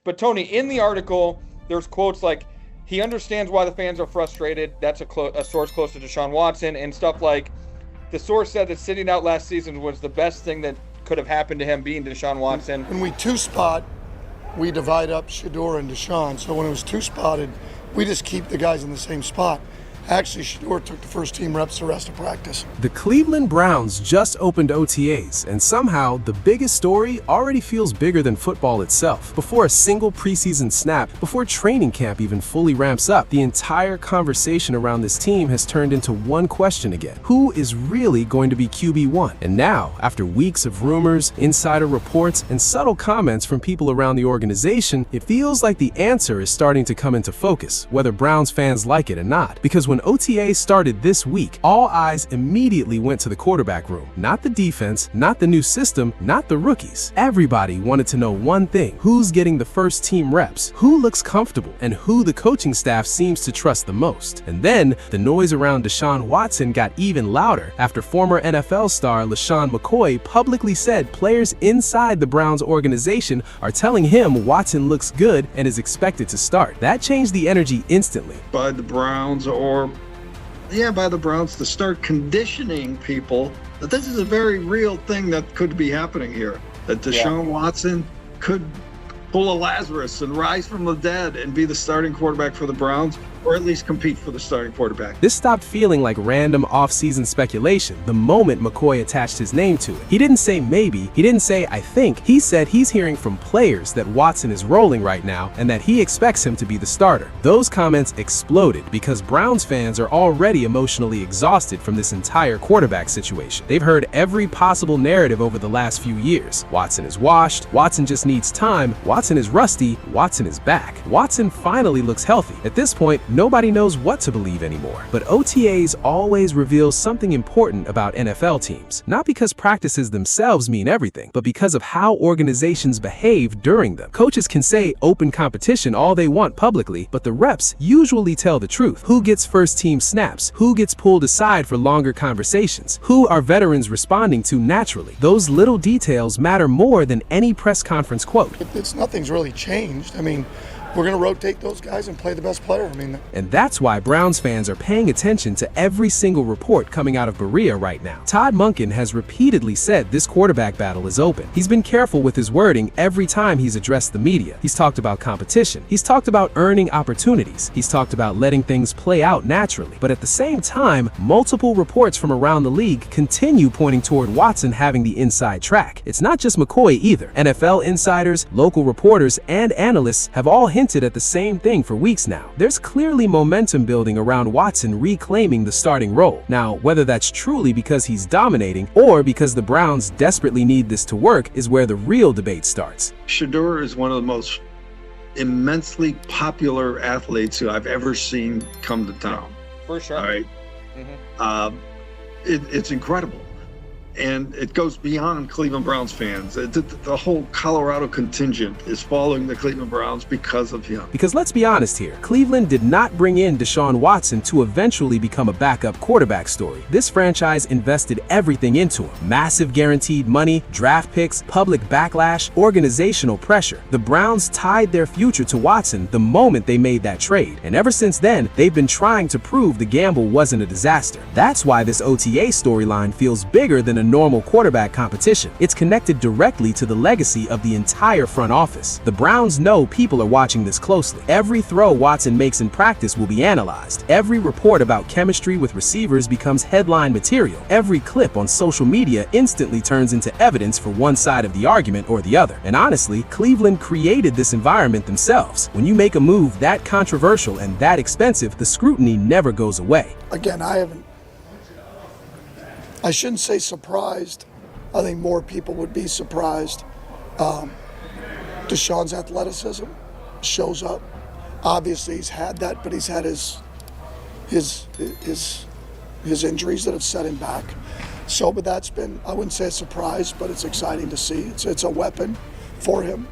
But Tony, in the article, there's quotes like, he understands why the fans are frustrated. That's a source close to Deshaun Watson, and stuff like, the source said that sitting out last season was the best thing that could have happened to him being Deshaun Watson. When we two-spot, we divide up Shedeur and Deshaun. So when it was two-spotted, we just keep the guys in the same spot. Actually, Shedeur took the first team reps the rest of practice. The Cleveland Browns just opened OTAs, and somehow the biggest story already feels bigger than football itself. Before a single preseason snap, before training camp even fully ramps up, the entire conversation around this team has turned into one question again. Who is really going to be QB1? And now, after weeks of rumors, insider reports, and subtle comments from people around the organization, it feels like the answer is starting to come into focus, whether Browns fans like it or not. Because when OTA started this week, all eyes immediately went to the quarterback room. Not the defense, not the new system, not the rookies. Everybody wanted to know one thing: who's getting the first team reps, who looks comfortable, and who the coaching staff seems to trust the most. And then, the noise around Deshaun Watson got even louder after former NFL star LeSean McCoy publicly said players inside the Browns organization are telling him Watson looks good and is expected to start. That changed the energy instantly. By the Browns by the Browns to start conditioning people that this is a very real thing that could be happening here. That Deshaun Watson could pull a Lazarus and rise from the dead and be the starting quarterback for the Browns, or at least compete for the starting quarterback. This stopped feeling like random off-season speculation the moment McCoy attached his name to it. He didn't say maybe, he didn't say I think, he said he's hearing from players that Watson is rolling right now and that he expects him to be the starter. Those comments exploded because Browns fans are already emotionally exhausted from this entire quarterback situation. They've heard every possible narrative over the last few years. Watson is washed, Watson just needs time, Watson is rusty, Watson is back. Watson finally looks healthy. At this point, nobody knows what to believe anymore. But OTAs always reveal something important about NFL teams. Not because practices themselves mean everything, but because of how organizations behave during them. Coaches can say open competition all they want publicly, but the reps usually tell the truth. Who gets first team snaps? Who gets pulled aside for longer conversations? Who are veterans responding to naturally? Those little details matter more than any press conference quote. Nothing's really changed. I mean, we're going to rotate those guys and play the best player. And that's why Browns fans are paying attention to every single report coming out of Berea right now. Todd Monken has repeatedly said this quarterback battle is open. He's been careful with his wording every time he's addressed the media. He's talked about competition. He's talked about earning opportunities. He's talked about letting things play out naturally. But at the same time, multiple reports from around the league continue pointing toward Watson having the inside track. It's not just McCoy either. NFL insiders, local reporters, and analysts have all hinted at the same thing for weeks now. There's clearly momentum building around Watson reclaiming the starting role. Now, whether that's truly because he's dominating or because the Browns desperately need this to work is where the real debate starts. Shedeur is one of the most immensely popular athletes who I've ever seen come to town. For sure. All right. It's incredible. And it goes beyond Cleveland Browns fans. The whole Colorado contingent is following the Cleveland Browns because of him. Because let's be honest here, Cleveland did not bring in Deshaun Watson to eventually become a backup quarterback story. This franchise invested everything into him. Massive guaranteed money, draft picks, public backlash, organizational pressure. The Browns tied their future to Watson the moment they made that trade. And ever since then, they've been trying to prove the gamble wasn't a disaster. That's why this OTA storyline feels bigger than a normal quarterback competition. It's connected directly to the legacy of the entire front office. The Browns know people are watching this closely. Every throw Watson makes in practice will be analyzed. Every report about chemistry with receivers becomes headline material. Every clip on social media instantly turns into evidence for one side of the argument or the other. And honestly, Cleveland created this environment themselves. When you make a move that controversial and that expensive, the scrutiny never goes away. Again, I shouldn't say surprised. I think more people would be surprised. Deshaun's athleticism shows up. Obviously, he's had that, but he's had his injuries that have set him back. So, but that's been, I wouldn't say a surprise, but it's exciting to see. It's a weapon for him.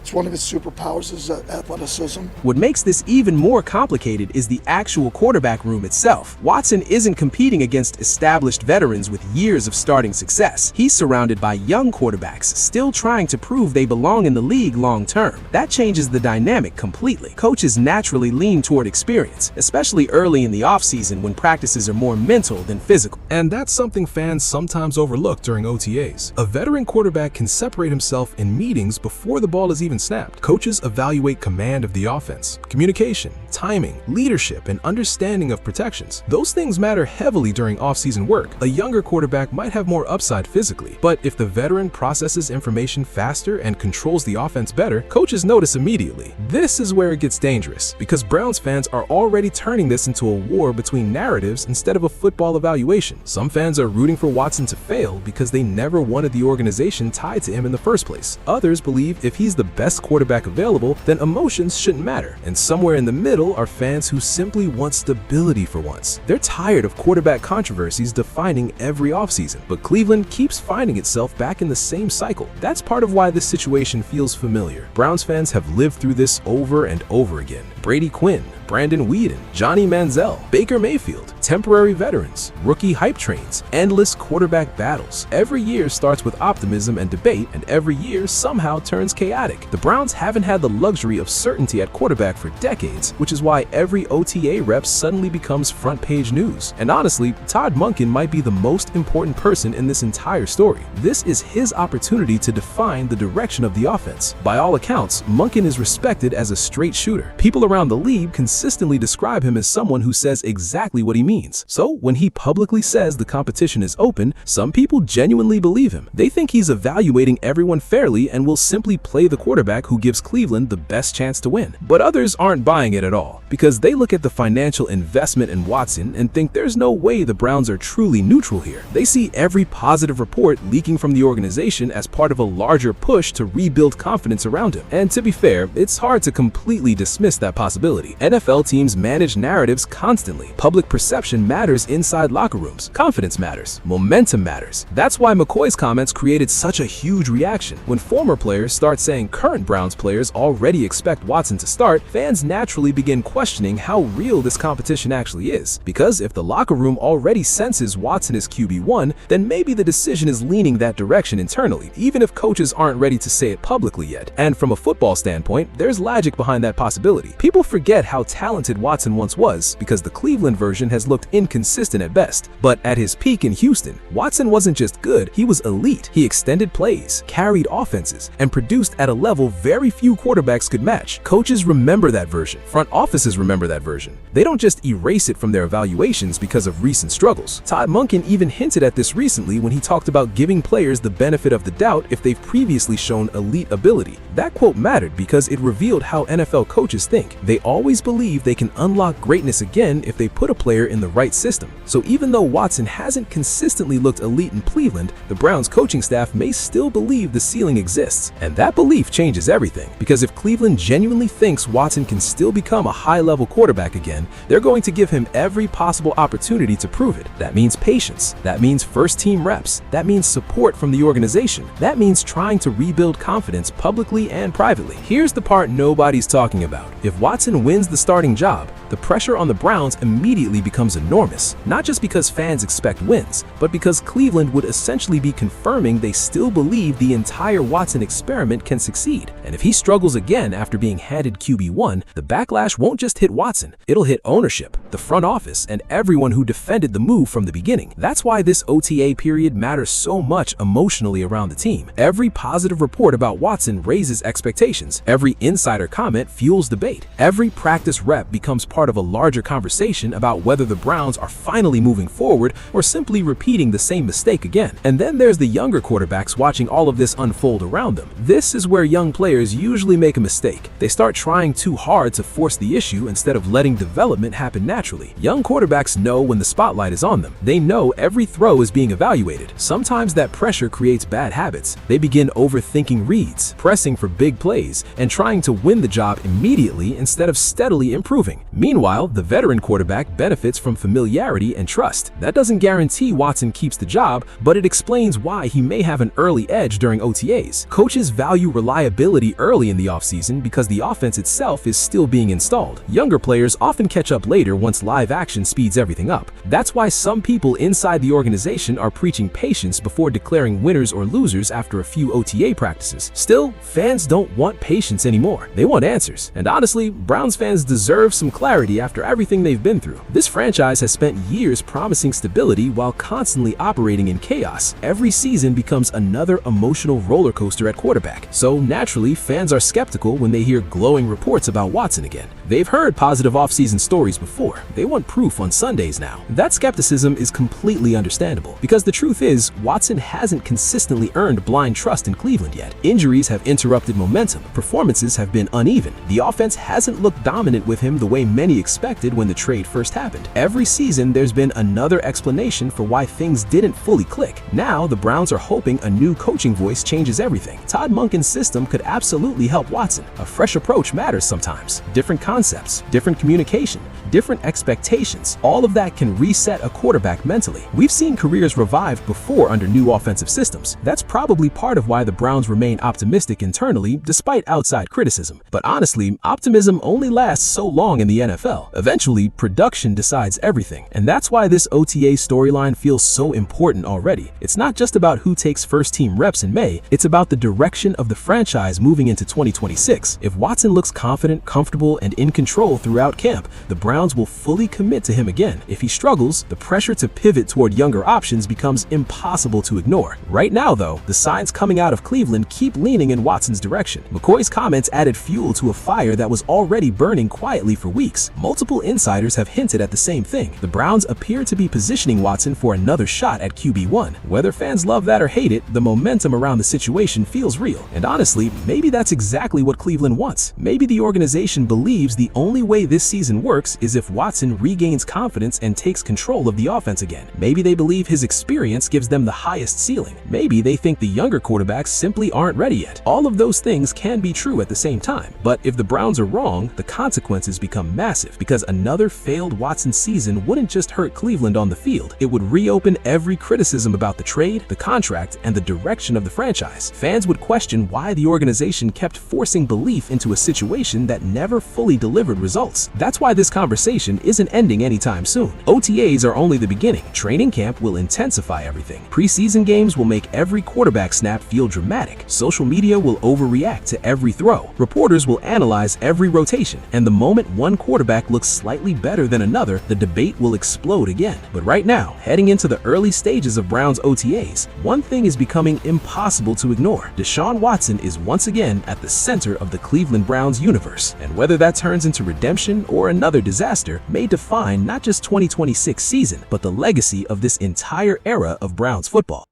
It's one of his superpowers is athleticism. What makes this even more complicated is the actual quarterback room itself. Watson isn't competing against established veterans with years of starting success. He's surrounded by young quarterbacks still trying to prove they belong in the league long term. That changes the dynamic completely. Coaches naturally lean toward experience, especially early in the offseason when practices are more mental than physical. And that's something fans sometimes overlook during OTAs. A veteran quarterback can separate himself in meetings before the ball is even snapped. Coaches evaluate command of the offense, communication, timing, leadership, and understanding of protections. Those things matter heavily during off-season work. A younger quarterback might have more upside physically, but if the veteran processes information faster and controls the offense better, coaches notice immediately. This is where it gets dangerous, because Browns fans are already turning this into a war between narratives instead of a football evaluation. Some fans are rooting for Watson to fail because they never wanted the organization tied to him in the first place. Others believe if he's the best quarterback available, then emotions shouldn't matter. And somewhere in the middle are fans who simply want stability for once. They're tired of quarterback controversies defining every offseason, but Cleveland keeps finding itself back in the same cycle. That's part of why this situation feels familiar. Browns fans have lived through this over and over again. Brady Quinn, Brandon Weeden, Johnny Manziel, Baker Mayfield, temporary veterans, rookie hype trains, endless quarterback battles. Every year starts with optimism and debate, and every year somehow turns chaotic. The Browns haven't had the luxury of certainty at quarterback for decades, which is why every OTA rep suddenly becomes front-page news. And honestly, Todd Monken might be the most important person in this entire story. This is his opportunity to define the direction of the offense. By all accounts, Monken is respected as a straight shooter. People around the league consistently describe him as someone who says exactly what he means. So when he publicly says the competition is open, some people genuinely believe him. They think he's evaluating everyone fairly and will simply play the quarterback who gives Cleveland the best chance to win. But others aren't buying it at all, because they look at the financial investment in Watson and think there's no way the Browns are truly neutral here. They see every positive report leaking from the organization as part of a larger push to rebuild confidence around him. And to be fair, it's hard to completely dismiss that possibility. NFL teams manage narratives constantly. Public perception matters inside locker rooms. Confidence matters. Momentum matters. That's why McCoy's comments created such a huge reaction. When former players start saying current Browns players already expect Watson to start, fans naturally begin questioning how real this competition actually is. Because if the locker room already senses Watson is QB1, then maybe the decision is leaning that direction internally, even if coaches aren't ready to say it publicly yet. And from a football standpoint, there's logic behind that possibility. People forget how talented Watson once was because the Cleveland version has looked inconsistent at best. But at his peak in Houston, Watson wasn't just good, he was elite. He extended plays, carried offenses, and produced at a level very few quarterbacks could match. Coaches remember that version. Front offices remember that version. They don't just erase it from their evaluations because of recent struggles. Todd Monken even hinted at this recently when he talked about giving players the benefit of the doubt if they've previously shown elite ability. That quote mattered because it revealed how NFL coaches think. They always believe they can unlock greatness again if they put a player in the right system. So even though Watson hasn't consistently looked elite in Cleveland, the Browns coaching staff may still believe the ceiling exists. And that belief changes everything, because if Cleveland genuinely thinks Watson can still become a high-level quarterback again, they're going to give him every possible opportunity to prove it. That means patience. That means first-team reps. That means support from the organization. That means trying to rebuild confidence publicly and privately. Here's the part nobody's talking about. If Watson wins the starting job, the pressure on the Browns immediately becomes enormous, not just because fans expect wins, but because Cleveland would essentially be confirming they still believe the entire Watson experiment can succeed. And if he struggles again after being handed QB1, the backlash won't just hit Watson, it'll hit ownership, the front office, and everyone who defended the move from the beginning. That's why this OTA period matters so much emotionally around the team. Every positive report about Watson raises expectations. Every insider comment fuels debate. Every practice rep becomes part of a larger conversation about whether the Browns are finally moving forward or simply repeating the same mistake again. And then there's the younger quarterbacks watching all of this unfold around them. This is where young players usually make a mistake. They start trying too hard to force the issue instead of letting development happen naturally. Young quarterbacks know when the spotlight is on them. They know every throw is being evaluated. Sometimes that pressure creates bad habits. They begin overthinking reads, pressing for big plays, and trying to win the job immediately instead of steadily improving. Meanwhile, the veteran quarterback benefits from from familiarity and trust. That doesn't guarantee Watson keeps the job, but it explains why he may have an early edge during OTAs. Coaches value reliability early in the offseason because the offense itself is still being installed. Younger players often catch up later once live action speeds everything up. That's why some people inside the organization are preaching patience before declaring winners or losers after a few OTA practices. Still, fans don't want patience anymore. They want answers. And honestly, Browns fans deserve some clarity after everything they've been through. This franchise has spent years promising stability while constantly operating in chaos. Every season becomes another emotional roller coaster at quarterback. So naturally, fans are skeptical when they hear glowing reports about Watson again. They've heard positive offseason stories before. They want proof on Sundays now. That skepticism is completely understandable because the truth is, Watson hasn't consistently earned blind trust in Cleveland yet. Injuries have interrupted momentum. Performances have been uneven. The offense hasn't looked dominant with him the way many expected when the trade first happened. Every season, there's been another explanation for why things didn't fully click. Now, the Browns are hoping a new coaching voice changes everything. Todd Monken's system could absolutely help Watson. A fresh approach matters sometimes. Different concepts, different communication, different expectations. All of that can reset a quarterback mentally. We've seen careers revived before under new offensive systems. That's probably part of why the Browns remain optimistic internally despite outside criticism. But honestly, optimism only lasts so long in the NFL. Eventually, production decides everything. And that's why this OTA storyline feels so important already. It's not just about who takes first-team reps in May, it's about the direction of the franchise moving into 2026. If Watson looks confident, comfortable, and in control throughout camp, the Browns will fully commit to him again. If he struggles, the pressure to pivot toward younger options becomes impossible to ignore. Right now, though, the signs coming out of Cleveland keep leaning in Watson's direction. McCoy's comments added fuel to a fire that was already burning quietly for weeks. Multiple insiders have hinted at the same thing. The Browns appear to be positioning Watson for another shot at QB1. Whether fans love that or hate it, the momentum around the situation feels real. And honestly, maybe that's exactly what Cleveland wants. Maybe the organization believes the only way this season works is if Watson regains confidence and takes control of the offense again. Maybe they believe his experience gives them the highest ceiling. Maybe they think the younger quarterbacks simply aren't ready yet. All of those things can be true at the same time. But if the Browns are wrong, the consequences become massive because another failed Watson season wouldn't just hurt Cleveland on the field. It would reopen every criticism about the trade, the contract, and the direction of the franchise. Fans would question why the organization kept forcing belief into a situation that never fully delivered results. That's why this conversation isn't ending anytime soon. OTAs are only the beginning. Training camp will intensify everything. Preseason games will make every quarterback snap feel dramatic. Social media will overreact to every throw. Reporters will analyze every rotation. And the moment one quarterback looks slightly better than another, the debate will explode again. But right now, heading into the early stages of Browns OTAs, one thing is becoming impossible to ignore. Deshaun Watson is once again at the center of the Cleveland Browns universe. And whether that turns into redemption or another disaster may define not just 2026 season, but the legacy of this entire era of Browns football.